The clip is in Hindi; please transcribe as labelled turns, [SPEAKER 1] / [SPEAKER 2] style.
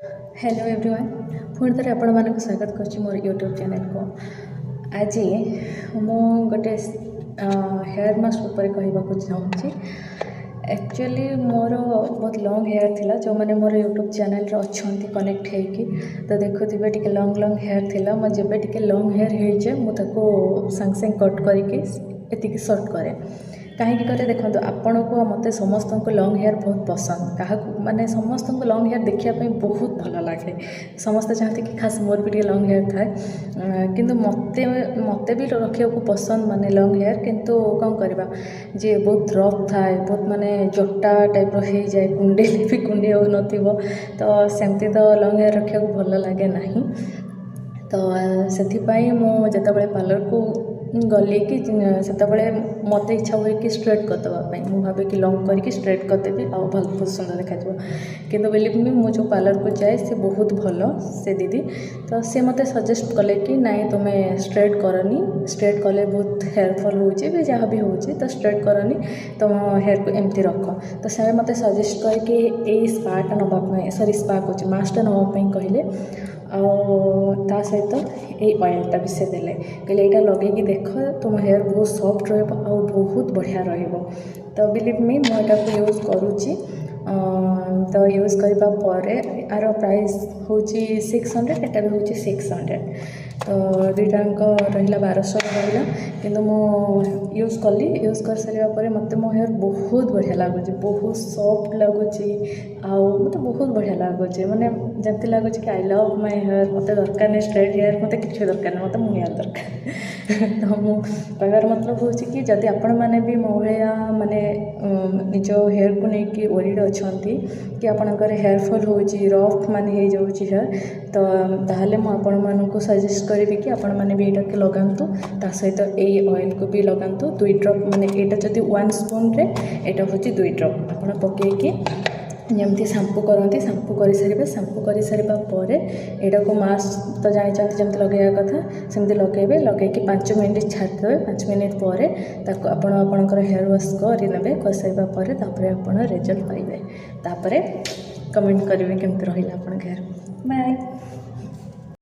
[SPEAKER 1] हेलो एवरीवन पुणी थे आपण मानक स्वागत कर मोर यूट्यूब चैनल को। आज मु गोटे हेयर मास्क उपर कहवाक चाहूँगी। एक्चुअली मोर बहुत लॉन्ग हेयर थिला जो मैंने मोर यूट्यूब चैनल अच्छा कनेक्ट होगी तो देखुवे टे लॉन्ग लॉन्ग हेयर थिला मैं जब टे लॉन्ग हेयर होजे मुझे सांगे सांगे कट करके सर्ट करे कहीं कले देखो आपण को मत समस्त को लॉन्ग हेयर बहुत पसंद क्या माने समस्त को लॉन्ग हेयर देखापी बहुत भल लगे समस्ते चाहते कि खास मोर भी लॉन्ग हेयर थाए किंतु मते भी रखा पसंद माने लॉन्ग हेयर किंतु कौन करवा जे बहुत रफ थाए बहुत माने जटा टाइप हो जाए कुंडेले भी कुंडे हो न तो सेमती तो लॉन्ग हेयर रखा भल लगे ना तो से मुझे पार्लर को गली कि से मत इच्छा हुए कि स्ट्रेट करदेवाई मुझे भावे कि लॉन्ग करके स्ट्रेट करदेवी आ बहुत सुंदर देखा किंतु बिलीव मी मु जो पार्लर को जाए से बहुत भल से दीदी तो सी मत सजेस्ट कले कि नाई तुम्हें स्ट्रेट करनी स्ट्रेट कले बहुत हेयरफॉल हो जहाँ भी हो तो स्ट्रेट करनी तुम हेयर को एमती रख तो से मत सजेस्ट करके यही स्पाटा नापी सरी स्पा कहे मास्कटा नापी कहले आ सहित ये ऑयलटा भी से देले कहले यहाँ लगे देख तुम हेयर बहुत सॉफ्ट रहा बहुत बढ़िया तो बिलीव मी मुझे यूज करुच्ची तो यूज करने यार प्राइस हूँ 600 एटा भी हूँ 600 तो दुईटाक रहा 1200 रहा किंतु मु यूज कली यूज कर सारे मत मो हेयर बहुत बढ़िया लगुच बहुत सॉफ्ट लगुच मत बहुत बढ़िया लगुच मैंने जमती लगुच कि आई लव माय हेयर मत दरकार नहीं स्ट्रेट हेयर मत कि दरकार नहीं मत मो हेयर दरकार तो मु कहर मतलब हूँ कि जदि आपण मैंने भी मो भाया माने निज हेयर को लेकिन ओरिड अच्छा कि आपणकर हेयरफॉल हो रफ माने हो हेयर तो ताहले मु आपण मानकु सजेस्ट करी कि आपण मैंने भी यहाँ लगातु ता सहित यही ऑयल को भी लगातु 2 ड्रॉप माने यहाँ जब 1 स्पून रे यहाँ हूँ 2 ड्रॉप आप पकईकि जमती शैम्पू करती शैम्पू कर सारे शैम्पू कर सारापर यहाँ को मास्क तो जानते जमी लगे कथा सेमती लगे लगे 5 मिनट छाड़दे 5 मिनट पर आपणकर हेयर वाश करे कर सारापर आप रिजल्ट पाइबे कमेंट करेंगे केमती रहा आप हेयर बाय।